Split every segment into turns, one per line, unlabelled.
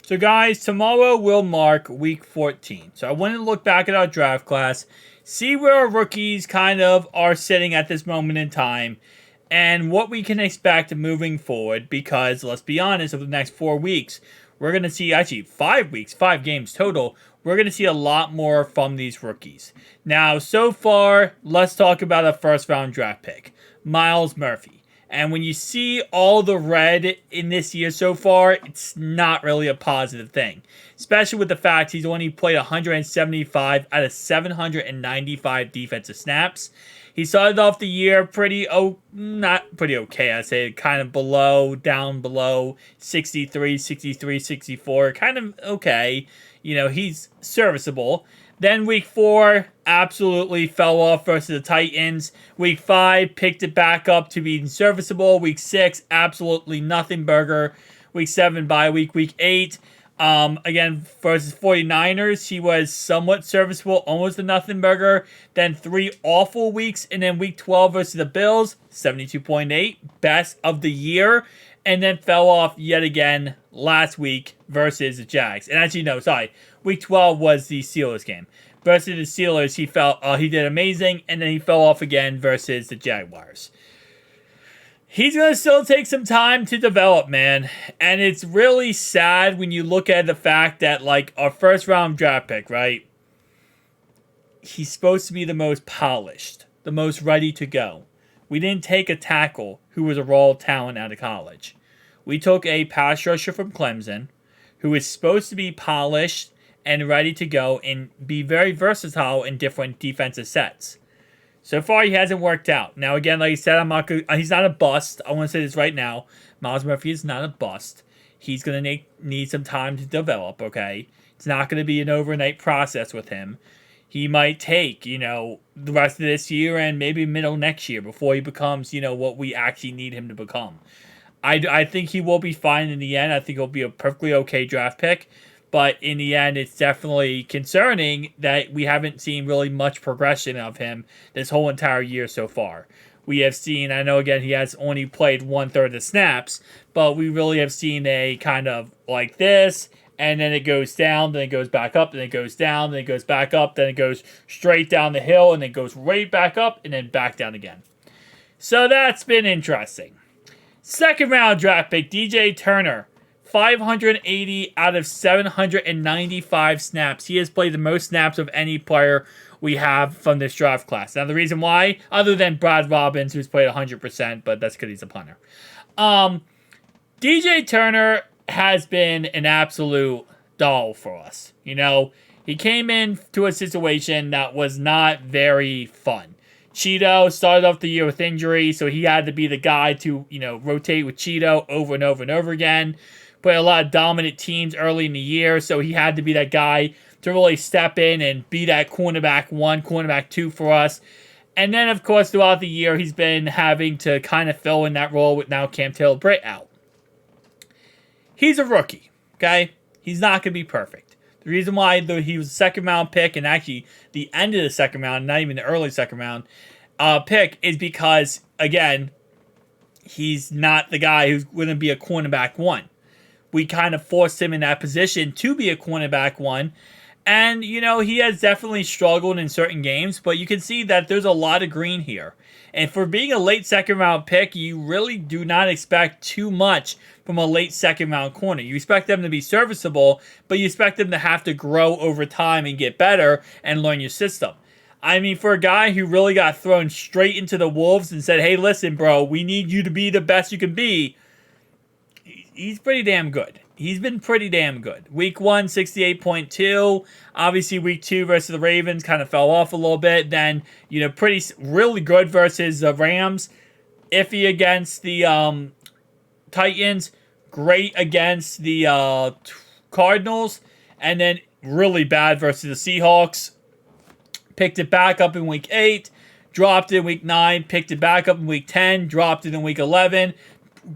So, guys, tomorrow will mark week 14. So, I want to look back at our draft class, see where our rookies kind of are sitting at this moment in time, and what we can expect moving forward. Because, let's be honest, over the next 4 weeks, we're going to see actually 5 weeks, 5 games total. We're going to see a lot more from these rookies. Now, so far, let's talk about a first round draft pick, Myles Murphy. And when you see all the red in this year so far, it's not really a positive thing. Especially with the fact he's only played 175 out of 795 defensive snaps. He started off the year not pretty okay, I'd say, kind of down below 63, 63, 64, kind of okay. He's serviceable. Then week 4, absolutely fell off versus the Titans. Week 5, picked it back up to being serviceable. Week 6, absolutely nothing burger. Week 7, bye week. Week 8, again, versus 49ers, he was somewhat serviceable, almost a nothing burger. Then 3 awful weeks, and then week 12 versus the Bills, 72.8, best of the year. And then fell off yet again last week versus the Jags. And actually, no, sorry. Week 12 was the Steelers game. Versus the Steelers, he did amazing, and then he fell off again versus the Jaguars. He's going to still take some time to develop, man. And it's really sad when you look at the fact that, like, our first round draft pick, right? He's supposed to be the most polished, the most ready to go. We didn't take a tackle who was a raw talent out of college. We took a pass rusher from Clemson who is supposed to be polished and ready to go and be very versatile in different defensive sets. So far, he hasn't worked out. Now, again, like I said, he's not a bust. I want to say this right now. Myles Murphy is not a bust. He's going to need some time to develop, okay? It's not going to be an overnight process with him. He might take, the rest of this year and maybe middle next year before he becomes, what we actually need him to become. I think he will be fine in the end. I think he'll be a perfectly okay draft pick. But in the end, it's definitely concerning that we haven't seen really much progression of him this whole entire year so far. We have seen, I know again, he has only played 1/3 of the snaps, but we really have seen a kind of like this, and then it goes down, then it goes back up, then it goes down, then it goes back up, then it goes straight down the hill, and then goes right back up, and then back down again. So that's been interesting. Second round draft pick, DJ Turner. 580 out of 795 snaps. He has played the most snaps of any player we have from this draft class. Now, the reason why, other than Brad Robbins, who's played 100%, but that's because he's a punter. DJ Turner has been an absolute doll for us. He came into a situation that was not very fun. Cheeto started off the year with injury, so he had to be the guy to, rotate with Cheeto over and over and over again. Played a lot of dominant teams early in the year, so he had to be that guy to really step in and be that cornerback 1, cornerback 2 for us. And then, of course, throughout the year, he's been having to kind of fill in that role with now Cam Taylor-Britt out. He's a rookie, okay? He's not going to be perfect. The reason why he was a second-round pick, and actually the end of the second round, not even the early second-round pick, is because, again, he's not the guy who's going to be a cornerback 1. We kind of forced him in that position to be a cornerback 1. And, he has definitely struggled in certain games, but you can see that there's a lot of green here. And for being a late second round pick, you really do not expect too much from a late second round corner. You expect them to be serviceable, but you expect them to have to grow over time and get better and learn your system. I mean, for a guy who really got thrown straight into the wolves and said, hey, listen, bro, we need you to be the best you can be, he's pretty damn good. He's been pretty damn good. Week 1, 68.2. Obviously, week 2 versus the Ravens kind of fell off a little bit. Then, really good versus the Rams. Iffy against the Titans. Great against the Cardinals. And then really bad versus the Seahawks. Picked it back up in week 8. Dropped it in week 9. Picked it back up in week 10. Dropped it in week 11.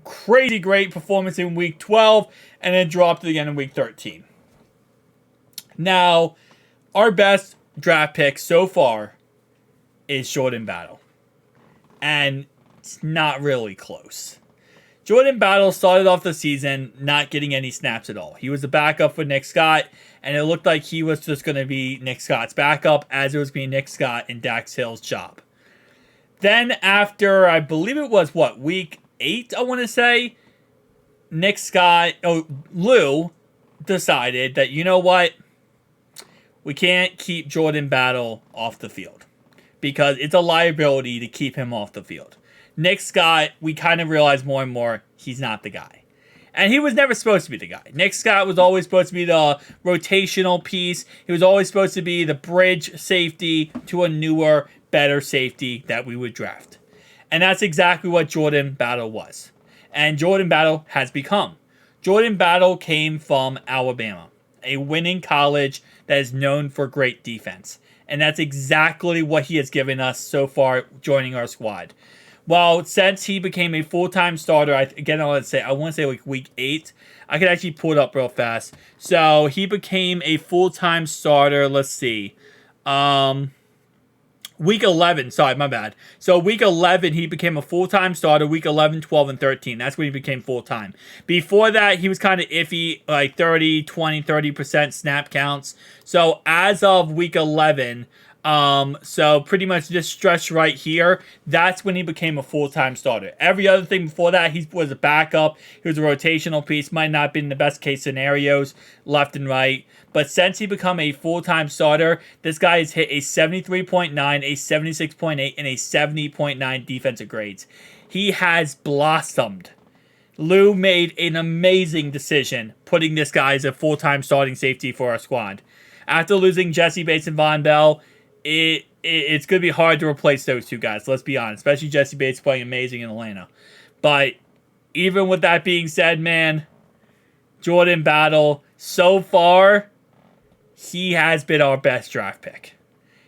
Crazy great performance in week 12, and then dropped it again in week 13. Now, our best draft pick so far is Jordan Battle. And it's not really close. Jordan Battle started off the season not getting any snaps at all. He was a backup for Nick Scott, and it looked like he was just going to be Nick Scott's backup, as it was being Nick Scott and Dax Hill's job. Then after, I believe it was, week 8, I want to say, Lou decided that, you know what, we can't keep Jordan Battle off the field because it's a liability to keep him off the field. Nick Scott, we kind of realized more and more, he's not the guy. And he was never supposed to be the guy. Nick Scott was always supposed to be the rotational piece. He was always supposed to be the bridge safety to a newer, better safety that we would draft. And that's exactly what Jordan Battle was. And Jordan Battle has become. Jordan Battle came from Alabama, a winning college that is known for great defense. And that's exactly what he has given us so far joining our squad. Well, since he became a full-time starter, I want to say like week 8. I could actually pull it up real fast. So he became a full-time starter. Let's see. Week 11. Sorry, my bad. So week 11, he became a full-time starter. Week 11, 12, and 13. That's when he became full-time. Before that, he was kind of iffy, like 30% snap counts. So as of week 11... so pretty much this stretch right here, that's when he became a full-time starter. Every other thing before that, he was a backup. He was a rotational piece. Might not have been the best case scenarios, left and right. But since he become a full-time starter, this guy has hit a 73.9, a 76.8, and a 70.9 defensive grades. He has blossomed. Lou made an amazing decision putting this guy as a full-time starting safety for our squad. After losing Jesse Bates and Von Bell, it's going to be hard to replace those two guys, let's be honest. Especially Jesse Bates playing amazing in Atlanta. But even with that being said, man, Jordan Battle, so far, he has been our best draft pick.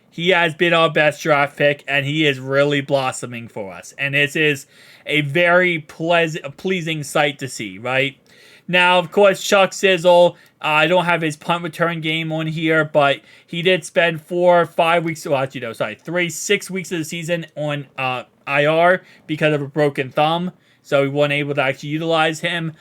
He has been our best draft pick, and he is really blossoming for us. And this is a very pleasing sight to see, right? Now, of course, Chuck Sizzle, I don't have his punt return game on here, but he did spend 6 weeks of the season on IR because of a broken thumb, so we weren't able to actually utilize him.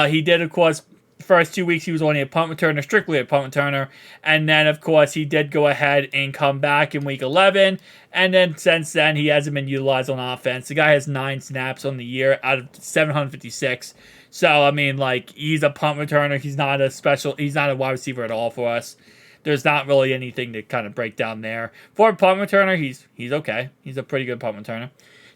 He did, of course, first 2 weeks he was only a punt returner, strictly a punt returner, and then, of course, he did go ahead and come back in week 11, and then since then, he hasn't been utilized on offense. The guy has 9 snaps on the year out of 756. So, I mean, like, he's a punt returner. He's not a wide receiver at all for us. There's not really anything to kind of break down there. For a punt returner, he's okay. He's a pretty good punt returner.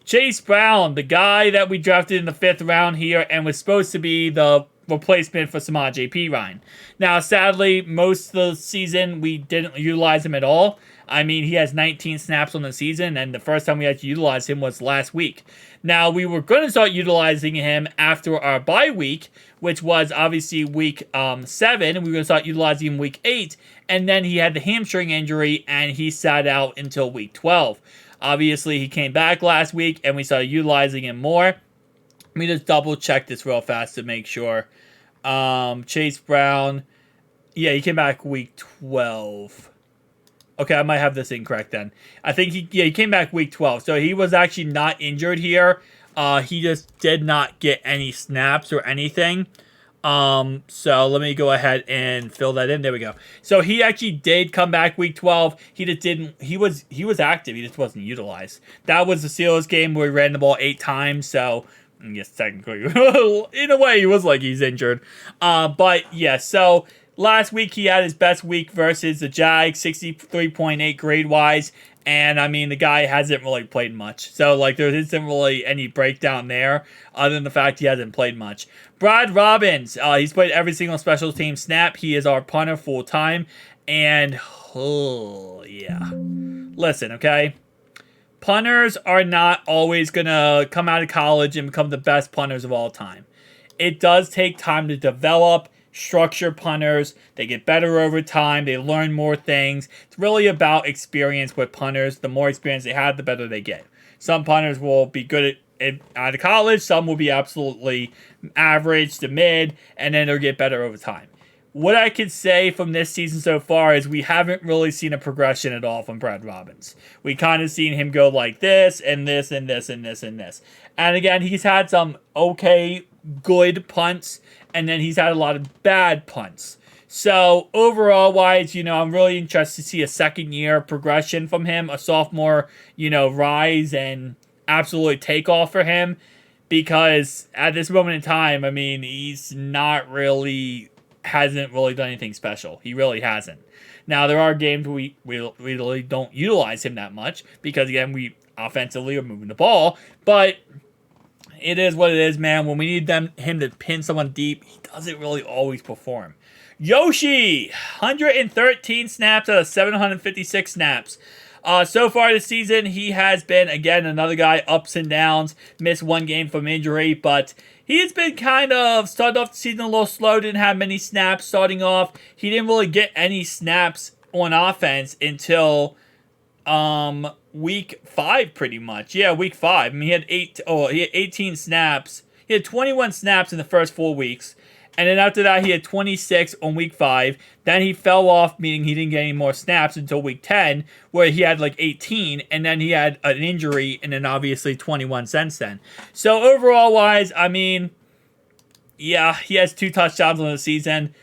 Chase Brown, the guy that we drafted in the 5th round here and was supposed to be the replacement for Samaj P. Ryan. Now, sadly, most of the season, we didn't utilize him at all. I mean, he has 19 snaps on the season, and the first time we had to utilize him was last week. Now, we were going to start utilizing him after our bye week, which was obviously week 7, and we were going to start utilizing him week 8, and then he had the hamstring injury, and he sat out until week 12. Obviously, he came back last week, and we started utilizing him more. Let me just double check this real fast to make sure. Chase Brown, yeah, he came back week 12. Okay, I might have this incorrect then. I think he came back week 12. So he was actually not injured here. He just did not get any snaps or anything. So let me go ahead and fill that in. There we go. So he actually did come back week 12. He just didn't, he was active. He just wasn't utilized. That was the Steelers game where he ran the ball 8 times. So yes, technically, in a way, he was like he's injured. But yeah, so last week he had his best week versus the Jags, 63.8 grade-wise. And, I mean, the guy hasn't really played much. So, like, there isn't really any breakdown there other than the fact he hasn't played much. Brad Robbins, he's played every single special team snap. He is our punter full-time. And, oh, yeah. Listen, okay? Punters are not always going to come out of college and become the best punters of all time. It does take time to develop, structure punters. They get better over time. They learn more things. It's really about experience with punters. The more experience they have, the better they get. Some punters will be good out of college. Some will be absolutely average to mid, and then they'll get better over time. what I could say from this season so far is we haven't really seen a progression at all from Brad Robbins. We kind of seen him go like this and this and this and this and this. And again, he's had some okay, good punts, and then he's had a lot of bad punts. So overall wise, I'm really interested to see a second year progression from him, a sophomore, rise and absolute takeoff for him. Because at this moment in time, I mean, he's not really, hasn't really done anything special. He really hasn't. Now, there are games where we really don't utilize him that much because, again, we offensively are moving the ball. But it is what it is, man. When we need him to pin someone deep, he doesn't really always perform. Yoshi, 113 snaps out of 756 snaps. So far this season, he has been, again, another guy, ups and downs. Missed one game from injury, but he has been kind of, started off the season a little slow, didn't have many snaps starting off. He didn't really get any snaps on offense until week 5, pretty much. Yeah, week 5. I mean, he had 18 snaps. He had 21 snaps in the first 4 weeks. And then after that, he had 26 on week 5. Then he fell off, meaning he didn't get any more snaps until week 10, where he had like 18. And then he had an injury, and then obviously 21 since then. So overall wise, I mean, yeah, he has 2 touchdowns on the season.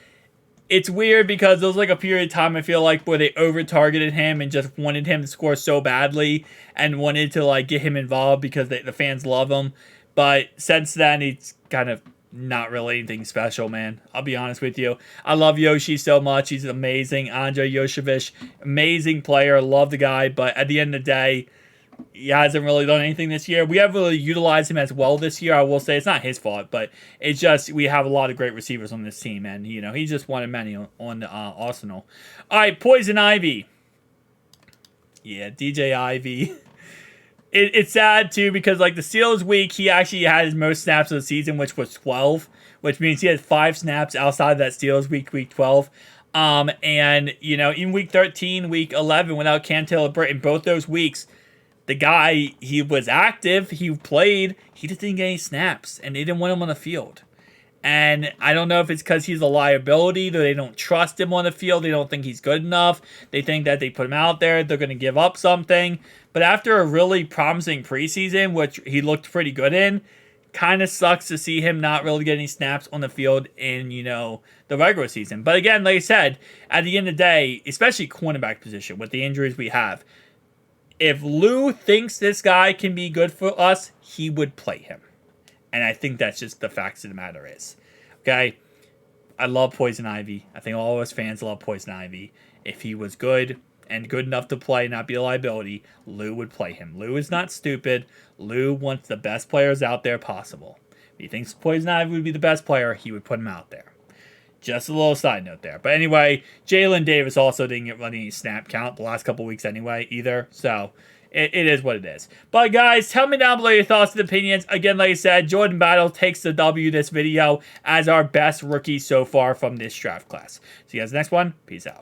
It's weird because there was like a period of time, I feel like, where they over-targeted him and just wanted him to score so badly and wanted to like get him involved because the fans love him. But since then, he's kind of not really anything special, man. I'll be honest with you. I love Yoshi so much. He's amazing. Andrei Yoshevich, amazing player. Love the guy. But at the end of the day, he hasn't really done anything this year. We haven't really utilized him as well this year. I will say it's not his fault, but it's just we have a lot of great receivers on this team, and he's just one of many on the Arsenal. All right, Poison Ivy. Yeah, DJ Ivy. It's sad, too, because, like, the Steelers week, he actually had his most snaps of the season, which was 12, which means he had 5 snaps outside of that Steelers week 12. And, in week 13, week 11, without Cam Taylor-Britt, in both those weeks, the guy, he was active, he played, he just didn't get any snaps, and they didn't want him on the field. And I don't know if it's because he's a liability, that they don't trust him on the field, they don't think he's good enough, they think that they put him out there, they're going to give up something. But after a really promising preseason, which he looked pretty good in, kind of sucks to see him not really getting snaps on the field in, the regular season. But again, like I said, at the end of the day, especially cornerback position, with the injuries we have, if Lou thinks this guy can be good for us, he would play him. And I think that's just the facts of the matter is. Okay? I love Poison Ivy. I think all of us fans love Poison Ivy. If he was good and good enough to play, not be a liability, Lou would play him. Lou is not stupid. Lou wants the best players out there possible. If he thinks Poison Ivy would be the best player, he would put him out there. Just a little side note there. But anyway, Jalen Davis also didn't get any snap count the last couple weeks anyway either. So it is what it is. But guys, tell me down below your thoughts and opinions. Again, like I said, Jordan Battle takes the W this video as our best rookie so far from this draft class. See you guys next one. Peace out.